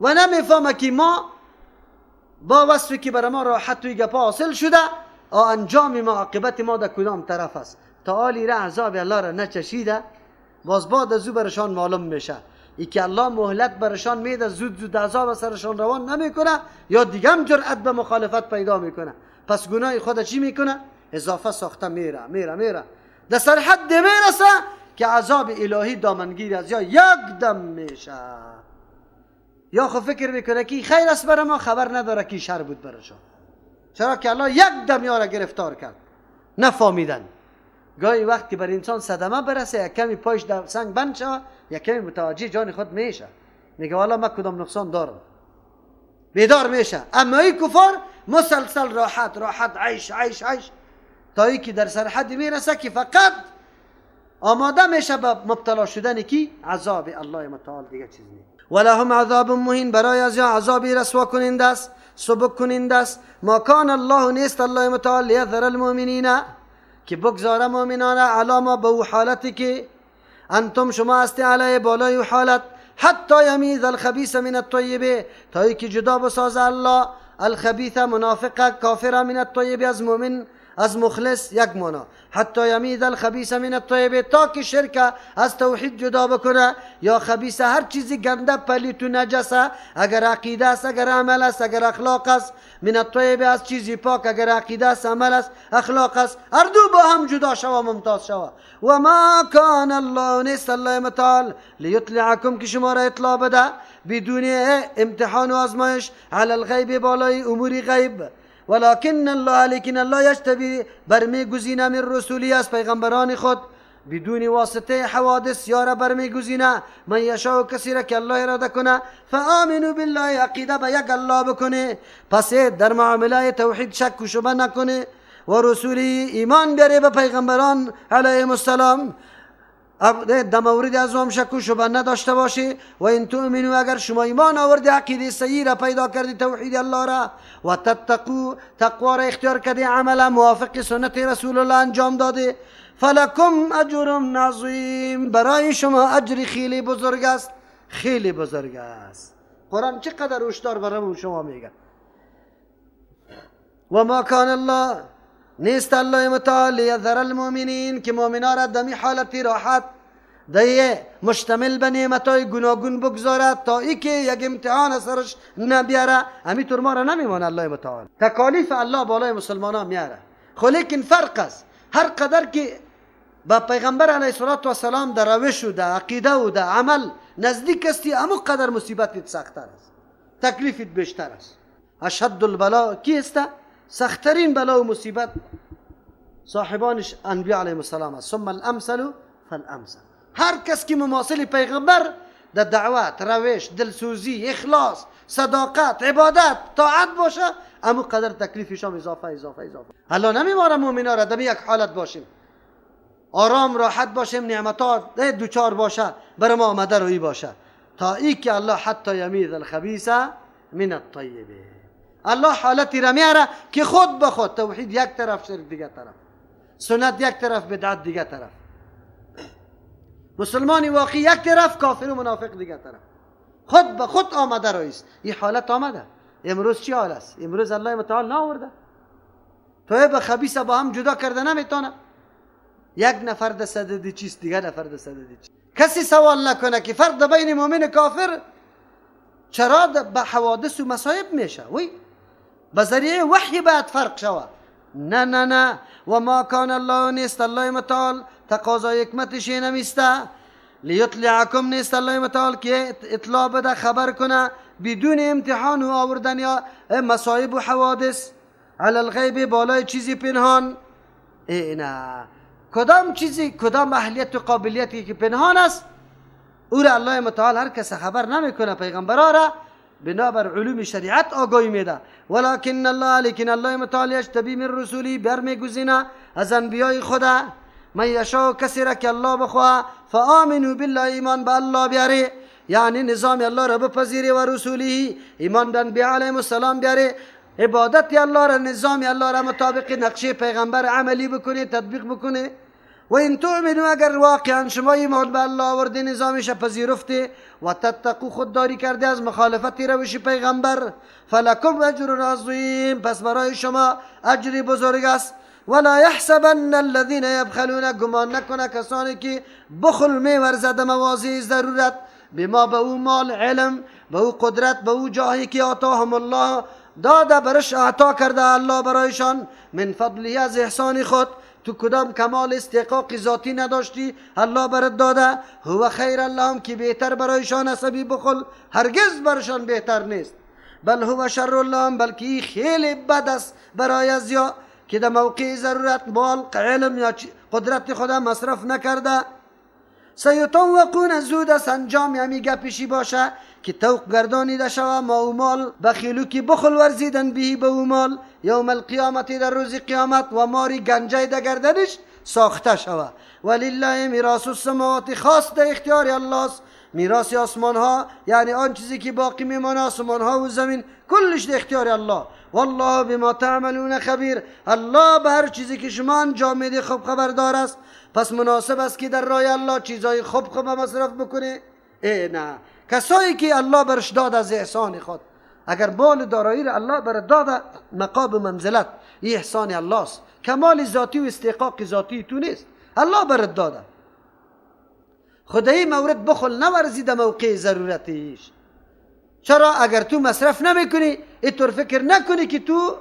و نمیفهمه که ما با وصفی که برای ما راحت توی گپا حاصل شده انجام ما عاقبت ما در کدام طرف است. تا حالی را عذاب الله را نچشیده باز بعد از او برشان معلوم میشه. ای که الله مهلت برشان میده زود عذاب سرشان روان نمیکنه یا دیگه هم جرأت به مخالفت پیدا میکنه. پس گناه خود چی میکنه؟ اضافه ساخته میره در سر حد میرسه که عذاب الهی دامنگیر از یا یک دم میشه. یا خود فکر میکنه که خیر است برای ما، خبر نداره که شر بود برشان. چرا که الله یک دم یارا گرفتار کرد نفهمیدن. گاهی وقت که بر انسان صدمه برسه یک کمی پایش در سنگ بند شود یک کمی متوجه جان خود میشه، میگه والا من کدام نقصان دارم، بیدار میشه. اما این کفار مسلسل راحت عیش تا ای که در سرحدی میرسه که فقط آماده میشه به مبتلا شدن کی عذاب الله متعال، دیگه چیز نیست. ولهم عذاب مهین، برای از عذابی رسوا کننده است، سبک کننده است. ما کان الله نیست الله متعال لیذر المؤمنین که بگذاره مؤمنان علاما به او حالتی که انتم شما هستی علیه بالای او حالت، حتی یمیز الخبیث من الطیب، تا ای که جدا بسازه الله الخبیث منافق کافر من الطیب از مؤمن از مخلص. یک مانا حتی یمیز الخبیث من الطیب، تا که شرک از توحید جدا بکنه یا خبیث هر چیزی گنده پلیت و نجسه، اگر عقیده است اگر عمل است اگر اخلاق است، من الطیب از چیزی پاک اگر عقیده است عمل است اخلاق است، هر دو با هم جدا شوه ممتاز شوه. و ما کان الله نیست الله متعال لیطلعکم که شما را اطلاع بده بدون امتحان و آزمایش علی الغیب بالای امور غیب، ولكن الله لیکن الله یجتبی برمیگزینه من رسولی از پیغمبران خود بدون واسطه حوادث یارا برمیگزینه من یشاء کسی را که الله اراده کنه. فآمنوا بالله عقیده به یک الله بکنه، پس در معامله توحید شک و شبه نکنه و رسولی ایمان بیاره به پیغمبران علیهم السلام در مورد از هم شک و شبه نداشته باشی. و این تؤمنو اگر شما ایمان آوردی عقیده صحیح را پیدا کردی توحید الله را و تتقو تقوا را اختیار کردی عمل موافق سنت رسول الله انجام داده، فلکم اجر عظیم برای شما اجر خیلی بزرگ است، خیلی بزرگ است. قرآن چقدر هشدار برای شما میگه. و ما کان الله نیست الله متعال لیذر المؤمنین که مؤمنان را دمی حالتی راحت دیه مشتمل به نعمتای گوناگون بگذارد تا ای که یک امتحان سرش نبیاره. همینطور ما را نمیمانه الله متعال، تکالیف الله بالای مسلمان ها میاره. خو لیکن فرق است هر قدر که با پیغمبر علیه السلام در روش و در عقیده و در عمل نزدیک استی همون قدر مصیبتت سخت‌تر است، تکلیفت بیشتر است. اشد البلا کی است؟ سخت‌ترین بلا و مصیبت صاحبانش انبیاء علیهم السلام است. ثم الامثل فالامثل. هر کس که مماثل پیغمبر در دعوت، روش، دلسوزی، اخلاص، صداقت، عبادت، طاعت باشه اما قدر تکلیفش هم اضافه. الله نمی‌ماره مؤمنا را در یک حالت باشیم آرام راحت باشیم نعمتات دوچار باشه برای ما آمده روی باشه تا ای که الله حتی یمیز الخبیث من الطیب. الله حالتی را میاره که خود به خود توحید یک طرف شرک دیگه طرف، سنت یک طرف بدعت دیگه طرف، مسلمانی واقعی یک طرف کافر و منافق دیگه طرف، خود به خود آمده رویست. این حالت آمده. امروز چی حال است؟ امروز الله متعال ناورده توی به خبیث با هم جدا کرده نمیتونه. یک نفر در صدد چیست دیگه نفر در صدد چیست. کسی سوال نکنه که فرق بین مؤمن کافر چرا به حوادث و مصائب میشه؟ وی به ذریعه وحی باید فرق شود. نه و ما کان الله نیست الله متعال تقاضای حکمتش نمیسته لیطلعکم نیست الله متعال که اطلاع بده خبر کنه بدون امتحان و آوردن یا مصائب و حوادث علی الغیب بالای چیزی پنهان. نه کدام چیزی کدام اهلیت و قابلیتی که پنهان است او را الله متعال هر کس خبر نمیکنه. پیغمبرا را بنابر علوم شریعت آگاهی میده. ولکن الله لیکن الله متعال یجتبی من رسولی برمیگزینه از انبیای خدا من یشاء کسی را که الله بخواه. فآمنوا بالله ایمان به الله بیاره یعنی نظام الله را بپذیره و رسولی ایمان به انبیاء علیهم السلام بیاره عبادت الله را نظام الله را مطابق نقشه پیغمبر عملی بکنه تطبیق بکنه. و این تؤمنوا اگر واقعا شما ایمان به الله آورده نظامش پذیرفته و تتقوا خودداری کرده از مخالفت روش پیغمبر فلکم اجر عظیم پس برای شما اجری بزرگ است ولا يحسبن الذين يبخلون گمان نکنه کسانی که بخل میورزد مواضع ضرورت بما به او مال علم به او قدرت به او جاهی که آتاهم الله داده برش عطا کرده الله برایشان من فضلی از احسان خود تو کدام کمال استحقاق ذاتی نداشتی الله برات داده هو خیر لهم که بهتر برایشان عصبی بخل هرگز برشان بهتر نیست بل هو شر لهم بلکه خیلی بد است برای ازیا که در موقع ضرورت مال علم یا قدرت خدا مصرف نکرده سیطوقون زود است انجام همی گپشی باشه که توق گردانیده شوه ما او مال بخیلو که بخل ورزیدن بهی به او مال یوم القیامت در روز قیامت و ماری گنجای در گردنش ساخته شوه ولله میراث السماوات خاص در اختیار الله است میراث آسمان ها یعنی آن چیزی که باقی میمانه آسمان ها و زمین کلش در اختیار الله والله بما تعملون خبیر الله به هر چیزی که شما انجام میده خوب خبردار است پس مناسب است که در راه الله چیزای خوب مصرف بکنه نه کسایی که الله برش داد از احسان خود اگر مال دارایی را الله بر داده مقام منزلت این احسان الله است کمال ذاتی و استحقاق ذاتی تو نیست الله برات داده خدایی مورد بخل نورزی در موقع ضرورتیش چرا اگر تو مصرف نمیکنی اینطور فکر نکنی که تو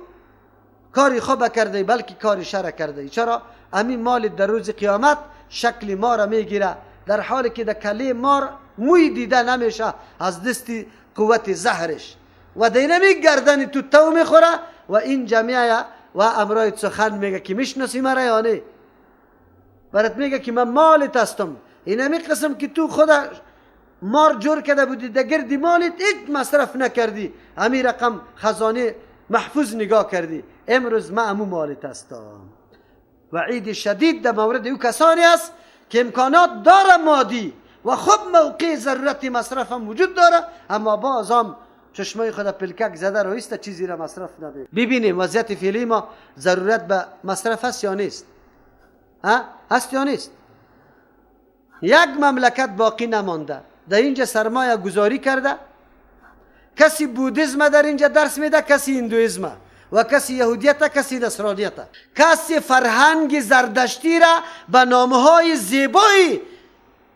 کاری خوب کرده بلکه کاری شر کرده چرا همین مال در روز قیامت شکل مار میگیره در حالی که در کله مار موی دیده نمیشه از دستی قوت زهرش و دینمی گردن تو میخوره و این جمعیه و امرای سخن میگه که میشناسی مرا یا نه برات میگه که من مالت هستم اینمی قسم که تو خدا مار جور کرده بودی در گردی مالت هیچ مصرف نکردی همین رقم خزانه محفوظ نگاه کردی امروز من امو مالت هستم وعید شدید در مورد او کسانی است که امکانات داره مادی و خب موقع ضرورت مصرف هم وجود داره اما باز هم چشمای خود پلکک زده رویست چیزی را مصرف نبید ببینیم وضعیت فعلی ما ضرورت به مصرف هست یا نیست هست یا نیست یک مملکت باقی نمانده در اینجا سرمایه گذاری کرده کسی بودیزم در اینجا درس میده کسی هندویزم و کسی یهودیت کسی نصرانیت کسی فرهنگ زردشتی را به نامهای زیبایی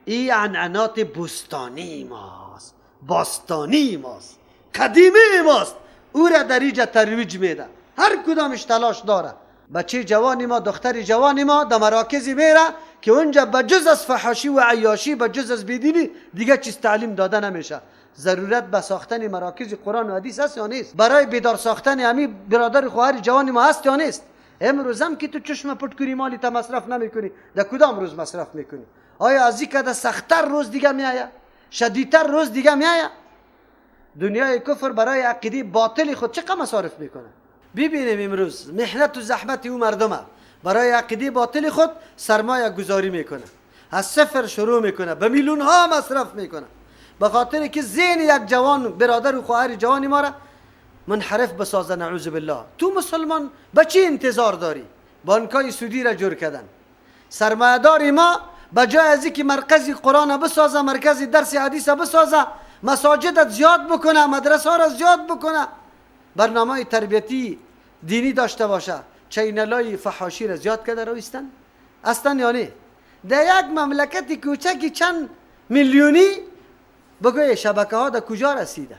این عنعنات بستانی ماست باستانی ماست قدیمی ماست او را در اینجا ترویج میده هر کدامش تلاش داره بچه جوانی ما دختر جوانی ما در مراکزی میره که اونجا بجز از فحاشی و عیاشی بجز از بیدینی دیگه چیز تعلیم داده نمیشه ضرورت به ساختن مراکز قرآن و حدیث هست یا نیست برای بیدار ساختن همین برادر خواهر جوانی ما هست یا نیست امروز هم که تو چشم پټ کری مالی تا مصرف نمیکنی در کدام روز مصرف میکنی آیا از این که سختتر روز دیگه میآید شدیدتر روز دیگه میآید دنیای کفر برای عقیده باطل خود چقدر مصارف میکنه ببینیم امروز محنت و زحمت او مردمه برای عقیده باطل خود سرمایه گذاری میکنه از صفر شروع میکنه به میلیون ها مصرف میکنه به خاطر که ذهن یک جوان برادر و خواهر جوانی ما را منحرف بسازه نعوذ بالله تو مسلمان به چی انتظار داری بانکای سودی را جور کردن سرمایه داری ما بجای از اینکه مرکزی قرآن بسازه مرکزی درس حدیث بسازه مساجدت زیاد بکنه مدرسه ها را زیاد بکنه برنامه تربیتی دینی داشته باشه چینلای فحاشی را زیاد کرده رویستن اصلا یا نه در یک مملکت کوچکی چند میلیونی بگوی شبکه ها در کجا رسیده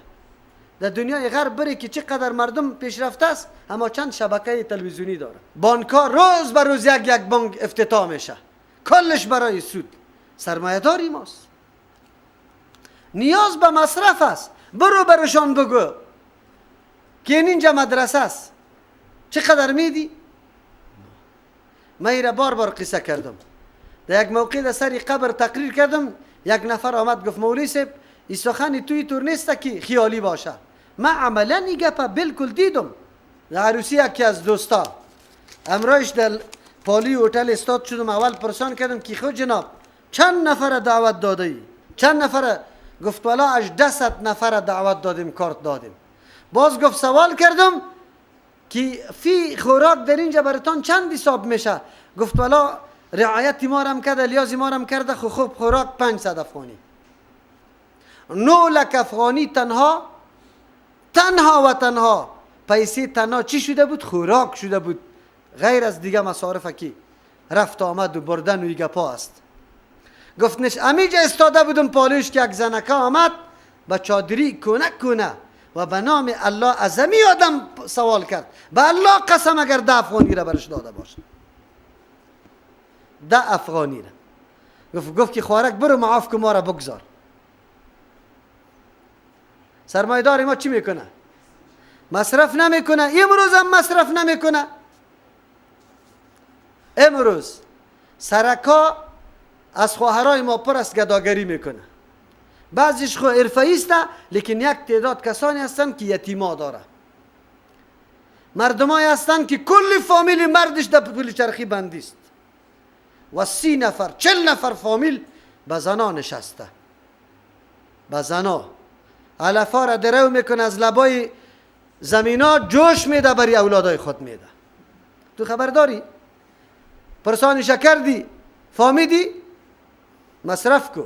در دنیای غرب بری که چقدر مردم پیشرفته است اما چند شبکه تلویزیونی داره بانک ها روز به روز یک بانک افتتاح میشه کلش برای سود سرمایه داری ماست نیاز به مصرف است برو برشان بگو که اینجا مدرسه است چقدر میدی من ایره بار قصه کردم در یک موقع در سری قبر تقریر کردم یک نفر آمد گفت مولوی صاحب این سخنی توی طور نیست که خیالی باشه من عملا این گپا بالکل دیدم در عروسی یکی از دوستا امرایش در پالی هتل استاد شدم اول پرسان کردم که خود جناب چند نفر دعوت داده ای چند نفر گفت والا 800 نفر دعوت دادیم کارت دادیم باز گفت سوال کردم که فی خوراک در اینجا براتان چند حساب میشه گفت والا رعایت ما رم کرده، لیاز ما رم کرده، خوب خوراک 500 افغانی، 9 لک افغانی تنها و تنها پیسه تنها چی شده بود؟ خوراک شده بود، غیر از دیگه مصارف کی رفت آمد و بردن و ایگه پا است. گفتنش امیجا استاده بودم پالوش که یک زنکه آمد با چادری کنه و به نام الله عظمی آدم سوال کرد، به الله قسم اگر 10 افغانی را برش داده باشه، 10 افغانی را. گفت که خوارک برو معاف که ما را بگذار. سرمایدار ما چی میکنه؟ مصرف نمیکنه. امروز هم مصرف نمیکنه. امروز سرکا از خواهرای ما پر است گداگری میکنه. بعضیش خو حرفه‌ای است، لیکن یک تعداد کسانی هستن که یتیما داره. مردمایی هستن که کل فامیل مردش در پول چرخی بندی است و 30 نفر 40 نفر فامیل به زنا نشسته. به زنا علفا را درو میکنه، از لبای زمینا جوش میده، برای اولادای خود میده. تو خبر داری؟ پرسانی کردی؟ فهمیدی؟ مصرف کو.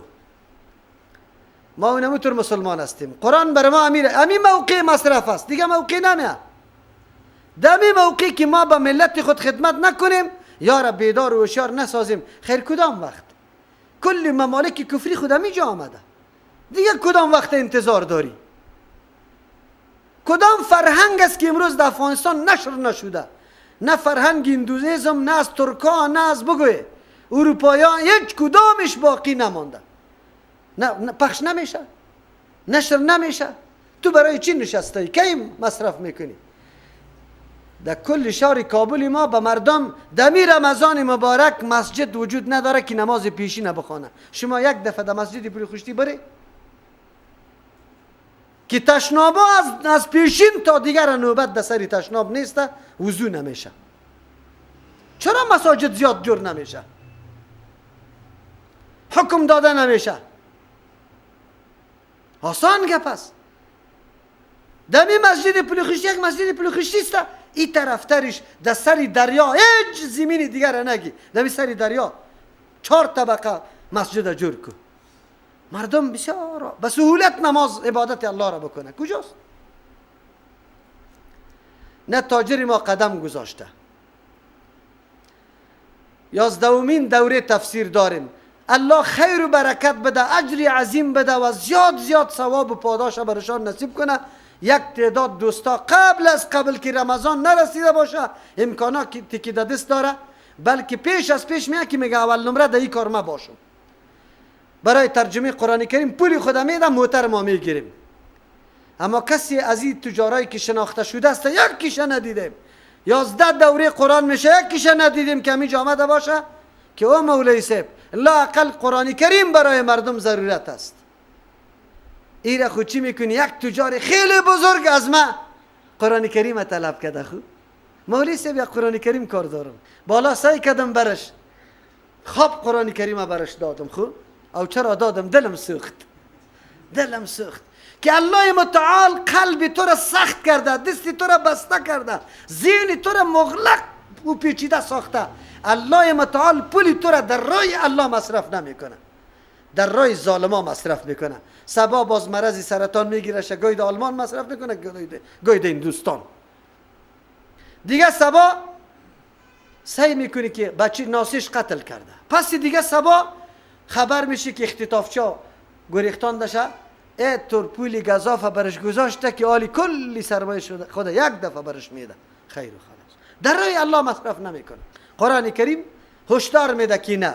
ما اونموتر مسلمان هستیم. قرآن بر ما امی موقع مصرف است، دیگه موقع نمیه. دمی موقعی که ما به ملت خود خدمت نکنیم، یا را بیدار و هوشیار نسازیم، خیر کدام وقت؟ کل ممالک کفری خود همیجا آمده، دیگه کدام وقت انتظار داری؟ کدام فرهنگ است که امروز در افغانستان نشر نشده؟ نه فرهنگ هندویزم، نه از ترکان، نه از بگوی اروپایان، هیچ کدامش باقی نمانده. نه پخش نمیشه، نشر نمیشه. تو برای چی نشسته؟ کی مصرف میکنی؟ در کل شهر کابل ما به مردم دمی رمضان مبارک مسجد وجود نداره که نماز پیشین بخونه. شما یک دفعه در مسجد پول خشتی بری که تشنابا از پیشین تا دیگر نوبت در سری تشناب نیسته، وضو نمیشه. چرا مساجد زیاد جور نمیشه؟ حکم داده نمیشه. آسان گپ است. دمی مسجد پولخشتی یک مسجد پولخشتی است، این طرفترش در سری دریا، هیچ زمین دیگر نگی، دمی سری دریا 4 طبقه مسجد جور کو. مردم بسیار به سهولت نماز عبادت الله را بکنه. کجاست؟ نه تاجر ما قدم گذاشته. 11مین دوره تفسیر داریم. الله خیر و برکت بده، اجری عظیم بده و زیاد ثواب و پاداش برشان نصیب کنه. یک تعداد دوستا قبل که رمضان نرسیده باشه، امکاناتی که در دست داره، بلکه پیش میاد که میگه اول نمره در این کار ما باشم. برای ترجمه قرآن کریم پولی خود میدم، موتر ما میگیریم. اما کسی از این تجارایی که شناخته شده است یکیش ندیدیم. 11 دوره قرآن میشه یکیش ندیدیم که همینجا آمده باشه که او مولوی صاحب لااقل قرآن کریم برای مردم ضرورت است. ایره خود چی میکنی؟ یک تجار خیلی بزرگ از ما قرآن کریم طلب کرده. خود مولوی صاحب یک قرآن کریم کار دارم، بالا سعی کردم برش، خواب قرآن کریم برش دادم. خود او چرا دادم؟ دلم سوخت که الله متعال قلب تو را سخت کرده، دست تو را بسته کرده، ذهن تو را مغلق و پیچیده ساخته. الله متعال پولی تو را در راه الله مصرف نمیکنه، در راه ظالما مصرف میکنه. سبا باز مرض سرطان میگیرشه، گوی در آلمان مصرف میکنه، گوی در هندوستان. دیگه سبا سعی میکنه که بچه ناسیش قتل کرده، پس دیگه سبا خبر میشه که اختطافچا گریختان دشه، طور پولی گزاف برش گذاشته که آلی کلی سرمایه شده خود یک دفعه برش میده. خیر و خلاص. در راه الله مصرف نمیکنه. قرآن کریم هشدار میده که نه.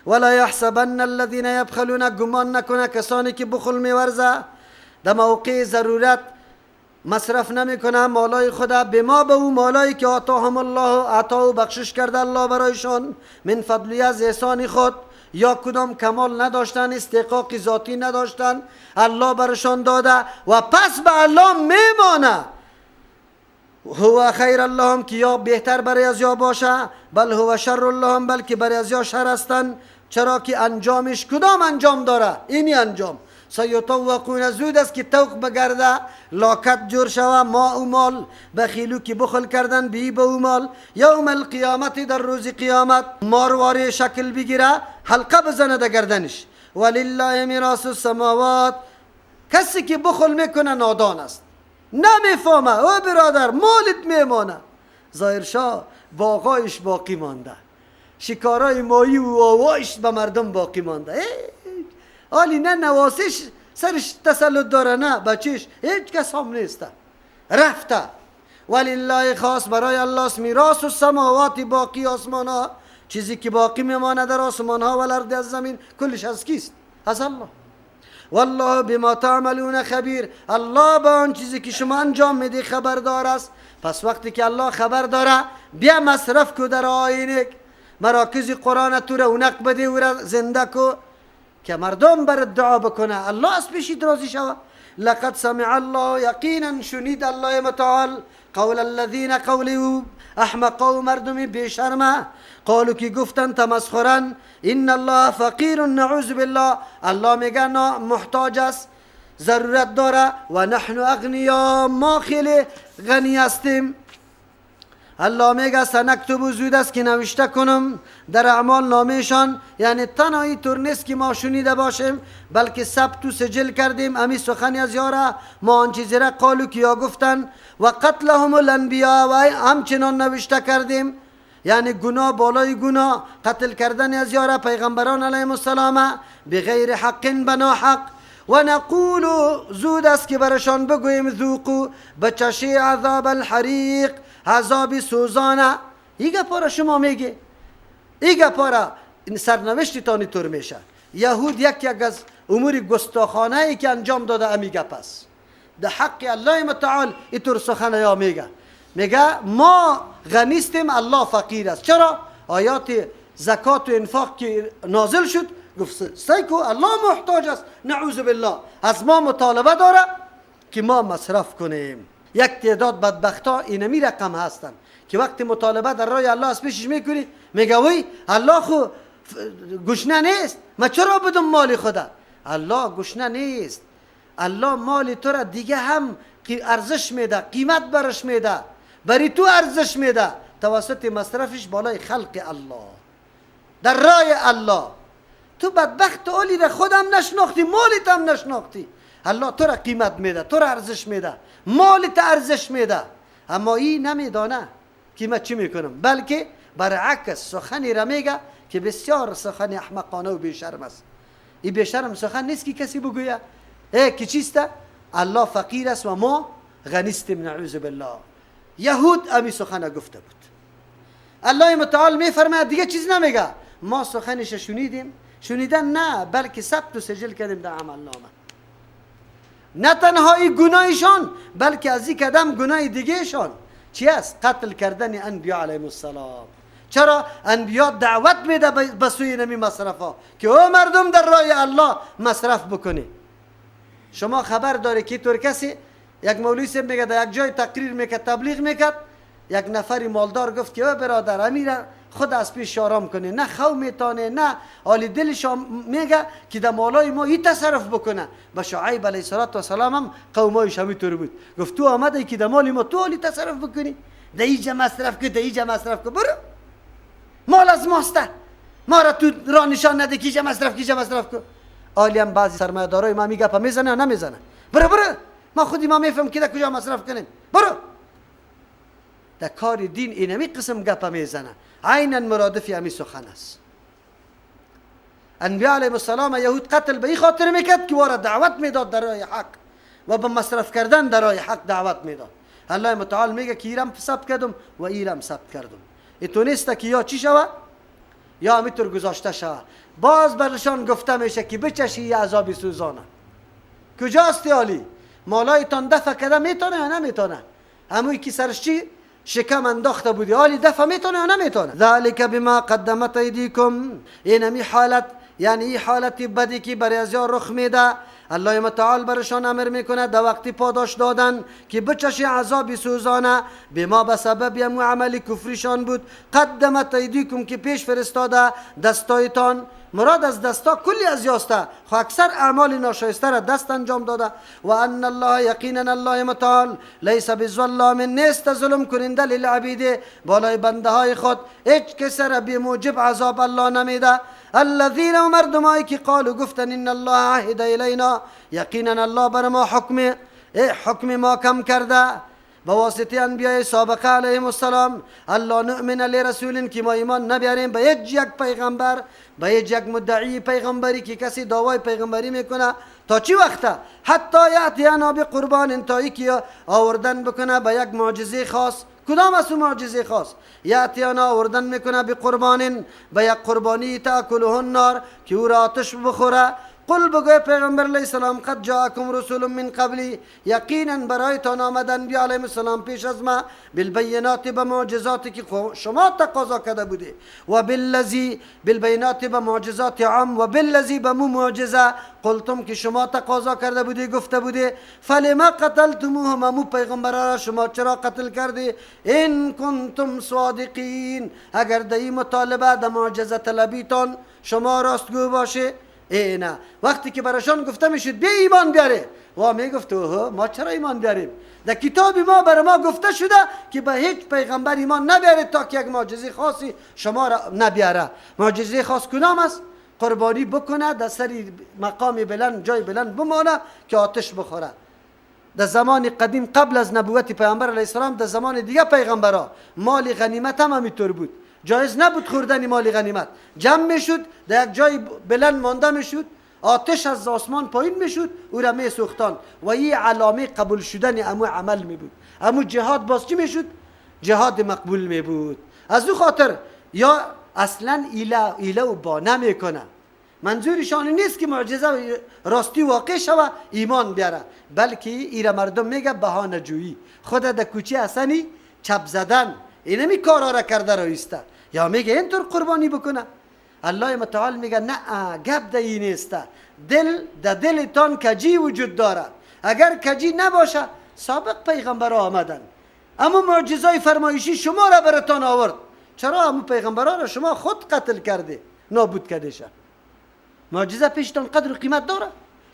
ولا يحسبن الذين يبخلون، گمان نکنه کسانی که بخل میورزه، در موقع ضرورت مصرف نمیکنه مالای خدا، بما به او مالایی که آتاهم الله، عطا و بخشش کرده الله برایشان، من فضلی از احسان خود، یا کدام کمال نداشتن، استحقاق ذاتی نداشتن، الله برشان داده و پس به الله میمانه. هو خیر اللهم، که یا بهتر برای از یا باشه، بل هو شر اللهم، بلکه برای از یا شر هستن. چرا که انجامش کدام انجام داره؟ اینی انجام سیطوقون، زود است که توق بگرده، لاکت جور شوه، ما او مال بخیلو که بخل کردن بی به او مال. یوم القیامت، در روز قیامت مارواری شکل بگیره، حلقه بزنه در گردنش. ولله میراث السماوات، کسی که بخل میکنه نادان است، نمیفهمه. او برادر مالت میمانه، ظاهرشاه باغایش باقی مانده، شکارای ماهی و آوایش به مردم باقی مانده. حالی نه نواسش سرش تسلط داره، نه بچهش، هیچ کس هم نیسته، رفته. ولله، خاص برای الله است میراث السماوات، باقی آسمان ها، چیزی که باقی میمانه در آسمان ها و الارض، از زمین، کلش از کیست؟ از الله. والله بما تعملون خبیر، الله با آن چیزی که شما انجام میدی خبردار است. پس وقتی که الله خبر داره، بیا مصرف کو در آینک، مراکز قرآن تو رونق بده و را زنده کو که مردم بر دعا بکنه، الله از پیشی راضی شوه. لقد سمع الله، یقینا شنید الله متعال، قول الذین، قولی احمقا و مردم بیشرمه، قالو که گفتن تمسخرا، ان الله فقیر، نعوذ بالله، الله میگه محتاج است، ضرورت داره، و نحن اغنیا، ما خیلی غنی هستیم. الله میگه سنکتب، زود است که نوشته کنم در اعمال نامهشان، یعنی تنهایی طور نیست که ما شنیده باشیم، بلکه ثبت و سجل کردیم امی سخنی از یاره، ما آن چیزی را قالو که یا گفتن، و قتلهم الانبیاء، و همچنان نوشته کردیم، یعنی گناه بالای گناه، قتل کردن از یاره پیغمبران علیهم السلام بغیر حق، بنا حق. و نقول، زود است که برشان بگوییم ذوقو، بچشی عذاب الحریق، عذاب سوزانه. ایگه پارا شما میگه، ایگه پارا سرنوشتی تانی طور میشه. یهود یک از امور گستاخانه ای که انجام داده امیگه، پس ده حق الله متعال اینطور سخنه یا میگه ما غنیستیم، الله فقیر است. چرا؟ آیات زکات و انفاق که نازل شد گفت سیکو الله محتاج است، نعوذ بالله، از ما مطالبه داره که ما مصرف کنیم. یک تعداد بدبختا اینمی رقم هستن که وقتی مطالبه در راه الله از پیشش میکنی، میگه وی الله خو گشنه نیست، ما چرا بدم مال خدا؟ الله گشنه نیست، الله مال تو را دیگه هم ارزش میده، قیمت برش میده، بری تو ارزش میده توسط مصرفش بالای خلق الله، در راه الله. تو بدبخت اولی را خودم نشناختی، مالت هم نشناختی، الله تو را قیمت میده، تو را ارزش میده، مالت ارزش میده، اما این نمیدانه که من چی میکنم، بلکه برعکس سخنی را میگه که بسیار سخن احمقانه و بیشرم است. این بیشرم سخن نیست که کسی بگویه که چیسته الله فقیر است و ما غنیستیم، نعوذ بالله. یهود امی سخن گفته بود. الله متعال میفرماید دیگه چیز نمیگه، ما سخنش شنیدن نه، بلکه ثبت و سجل کردیم در عمل نامه. نه تنهایی گناهشان، بلکه از این قدم گناه دیگهشان چی است؟ قتل کردن انبیاء علیهم السلام. چرا؟ انبیاء دعوت میده به سوی نمی مصرفا که او مردم در راه الله مصرف بکنی. شما خبر داری که طور کسی یک مولوی صاحب میگه در یک جای تقریر میکرد، تبلیغ میکرد، یک نفری مالدار گفت که او برادر امیر خود از پیش آرام کنه، نه خو میتانه، نه حالی دلش میگه که در مالای ما این تصرف بکنه. به شعیب علیه السلام هم قومایش همی طور بود، گفت تو آمده که در مال ما تو حالی تصرف بکنی، در اینجا مصرف کن، در اینجا مصرف کن، برو مال از ماسته، ما را تو را نشان نده که اینجا مصرف کن. حالی هم بعضی سرمایه‌دارای ما میگه پا میزنه یا نمیزنه، برو ما خودی ما میفهم که در کجا مصرف کنیم، برو. در کار دین اینمی قسم گپ میزنه، عیناً مرادفی همی سخن است. انبیاء علیهم السلام یهود قتل به این خاطر میکرد که وارد دعوت میداد در راه حق و به مصرف کردن در راه حق دعوت میداد. الله متعال میگه که ایرم ثبت کردم و ایرم ثبت کردم. این نیست که یا چی شوه یا همیطور گذاشته شوه. باز برشان گفته میشه که بچشی عذاب سوزانه. کجاست عالی؟ مالایتان دفع کده میتونه یا نمیتونه؟ هموی که سرش چی شکم انداخته بودی حالی دفع میتونه یا نمیتونه؟ ذالک بما قدمت ایدیکم، اینمی حالت، یعنی این حالتی بدی که برای از یا رخ میده الله متعال برشان امر میکنه در وقتی پاداش دادن که بچشی عذاب سوزانه، بما به سبب یمو عمل کفریشان بود، قدمت ایدیکم که پیش فرستاده دستایتان، مراد از دستا کلی از یاسته، خو اکثر اعمال ناشایسته را دست انجام داده. و ان الله یقینا الله متعال لیس بظلام نیست ظلم کننده للعبید بالای بنده های خود، هیچ کس را بی موجب عذاب الله نمیده. الذين مردمایی که قالوا گفتن ان الله عهد الینا یقینا الله بر ما حکم ما کم کرده با واسطه انبیاء سابقه علیهم السلام، الله نؤمن لرسول که ما ایمان نبیاریم به یک پیغمبر، به یک مدعی پیغمبری که کسی دعوای پیغمبری میکنه تا چی وقته؟ حتی یاتینا بقربان، تا که آوردن بکنه به یک معجزه خاص. کدام از معجزه خاص؟ یاتینا آوردن میکنه بقربان، به یک قربانی تاکله النار که او را آتش بخوره. قل بگوی پیغمبر علیه السلام قد جاءکم رسول من قبلی، یقینا برایتان آمد انبیا علیهم السلام پیش از ما، بالبینات به معجزاتی که شما تقاضا کرده بوده، و بالبینات به معجزات عام، و بالذی به معجزه قلتم که شما تقاضا کرده بوده گفته بوده. فلما قتلتموهم، مو پیغمبرا را شما چرا قتل کرده؟ ان کنتم صادقین، اگر در این مطالبه در معجزه طلبیتان شما راستگو باشه. نه، وقتی که براشان گفته میشد بیا ایمان بیاره و میگفت ما چرا ایمان بیاریم؟ در کتاب ما برای ما گفته شده که به هیچ پیغمبر ایمان نبیاره تا که یک معجزه خاصی شما را نبیاره. معجزه خاص کدام است؟ قربانی بکنه در سر مقام بلند، جای بلند بمانه که آتش بخوره. در زمان قدیم قبل از نبوت پیغمبر علیه السلام، در زمان دیگه پیغمبرها مال غنیمت هم همینطور بود، جایز نبود خوردن مال غنیمت. جمع میشد در یک جای بلند مانده میشد، آتش از آسمان پایین میشد، او را میسوختان و این علامه قبول شدن امو عمل می بود. امو جهاد باز چی میشد؟ جهاد مقبول می بود. از او خاطر یا اصلا ایله و با نمیکنه. منظورشان نیست که معجزه راستی واقع شوه ایمان بیاره، بلکه ایره مردم میگه بهانه جویی، خود در کوچه اسنی چپ زدن، اینمی کارا را کرده رایسته، یا میگه اینطور قربانی بکنه. الله متعال میگه نه، گپ ده این نیسته. در دلتان کجی وجود داره. اگر کجی نباشه سابق پیغمبر آمدن، اما معجزای فرمایشی شما را براتان آورد، چرا اما پیغمبران را شما خود قتل کرده نابود کرده شه؟ معجزه پیشتان قدر و قیمت داره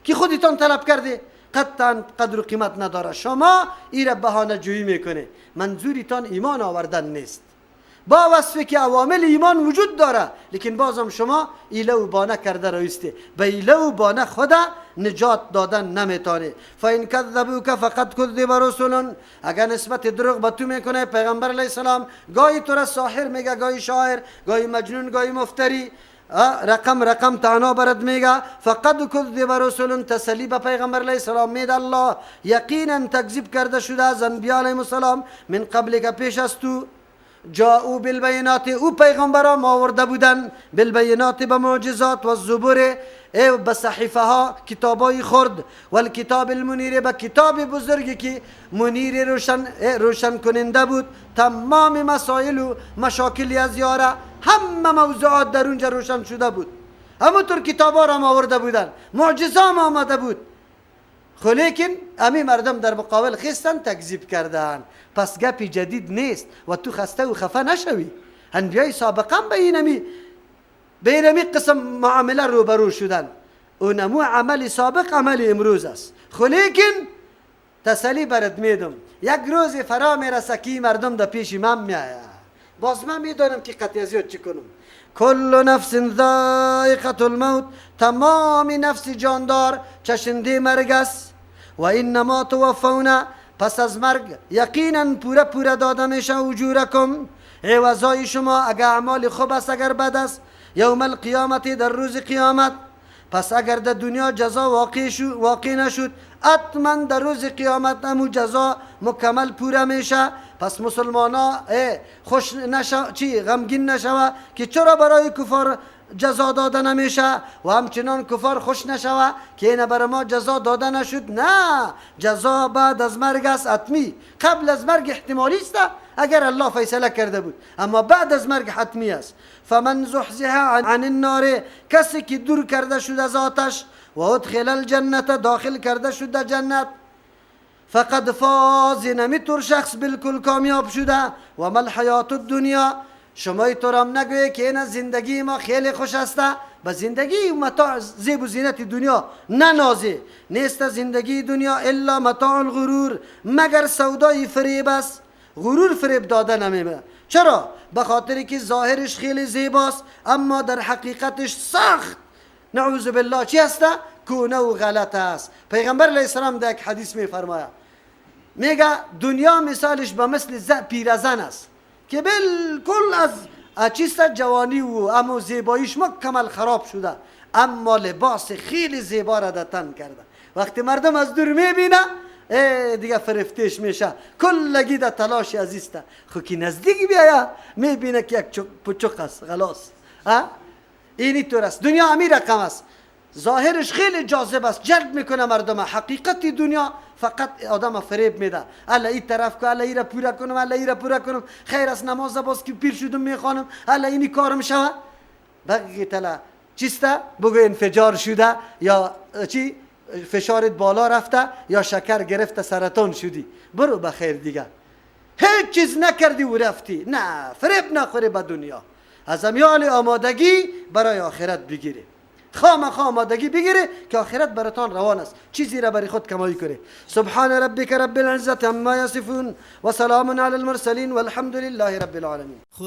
که خودتان طلب کرده؟ قطعا قدر و قیمت نداره. شما این را بهانه جویی میکنه. منظورتان ایمان آوردن نیست، با وصفی که عوامل ایمان وجود داره، لیکن بازم شما ایله و بانه کرده رایسته. به ایله و بانه خدا نجات دادن نمیتانه. فین کذبوک فقد کذب رسول، اگر نسبت دروغ به تو میکنه پیغمبر علیه السلام، گاهی تو را ساحر میگه، گاهی شاعر، گاهی مجنون، گاهی مفتری، رقم تانا برد میگه. فقد کذب رسول، تسلی به پیغمبر علیه السلام میده الله، یقینا تکذیب کرده شده از انبیا علیهم السلام من قبل که پیش از تو. جاءوا بالبینات، او پیغمبران آورده بودن بالبینات به معجزات، و الزبور به صحیفه ها کتابای خرد، و الکتاب المنیر به کتاب بزرگی که منیر روشن کننده بود. تمام مسائل و مشاکلی از یاره، همه موضوعات در اونجا روشن شده بود. همونطور کتابا را آورده بودن، معجزه هم آمده بود، خو لیکن امی مردم در مقابل خستن، تکذیب کردن. پس گپی جدید نیست و تو خسته و خفه نشوی. انبیای سابقا به اینمی قسم معامله روبرو شدن. اونمو عمل سابق عمل امروز است، خو لیکن تسلی برد میدم یک روز فرا میرسه که مردم در پیش من میآید، باز من میدانم که قطعی زیاد چی کنم. کل نفس ذائقة الموت، تمام نفس جاندار چشنده مرگ است. و انما توفون، پس از مرگ یقینا پوره داده میشه اجورکم، عوضای شما، اگر اعمال خوب است اگر بد است، یوم القیامت، در روز قیامت. پس اگر در دنیا جزا واقع نشد، حتما در روز قیامت همو جزا مکمل پوره میشه. پس مسلمانا خوش غمگین نشوه که چرا برای کفار جزا داده نمیشه، و همچنان کفار خوش نشوه که اینه برای ما جزا داده نشد. نه، جزا بعد از مرگ است حتمی. قبل از مرگ احتمالی است اگر الله فیصله کرده بود، اما بعد از مرگ حتمی است. فمن زحزح عن النار، کسی که دور کرده شد از آتش، و ادخل الجنت، داخل کرده شد در جنت، فقد فاز، نمیتور شخص بالکل کامیاب شده. و ما الحیات الدنیا، شما تو رام نگویه که این زندگی ما خیلی خوش است، به زندگی و متاع زیب و زینت دنیا ننازه. نیست زندگی دنیا الا متاع الغرور، مگر سودای فریب است. غرور فریب داده نمیمه. چرا؟ به خاطری که ظاهرش خیلی زیباست اما در حقیقتش سخت، نعوذ بالله، چی هسته؟ کونه و غلط است. پیغمبر علیه السلام در یک حدیث میفرماید، میگه دنیا مثالش به مثل پیرزن است که بالکل از چیست جوانی و اما زیباییش مکمل خراب شده، اما لباس خیلی زیبا را در تن کرده. وقتی مردم از دور میبینه دیگه فرفتش میشه، کلگی در تلاش عزیزته. خو که نزدیک بیاید میبینه که یک پچک است، خلاص. اینی طور است. دنیا همین رقم است، ظاهرش خیلی جاذب است، جلب میکنه مردم. حقیقت دنیا فقط آدم فریب میده. الا این طرف که الا این را پورا کنم، الا این را پورا کنم، خیر است نماز باز که پیر شدم میخوانم، الا اینی کارم شود. بگی تلا چیسته؟ بگو انفجار شده، یا چی فشارت بالا رفته، یا شکر گرفته سرطان شدی، برو بخیر دیگه. هیچ چیز نکردی و رفتی. نه، فریب نخوری به دنیا. از امیال آمادگی برای آخرت بگیری. خام آمادگی بگیره که آخرت براتان روان است، چیزی را برای خود کمایی کنه. سبحان ربک رب العزة عما یصفون و سلام علی المرسلین والحمد لله رب العالمین.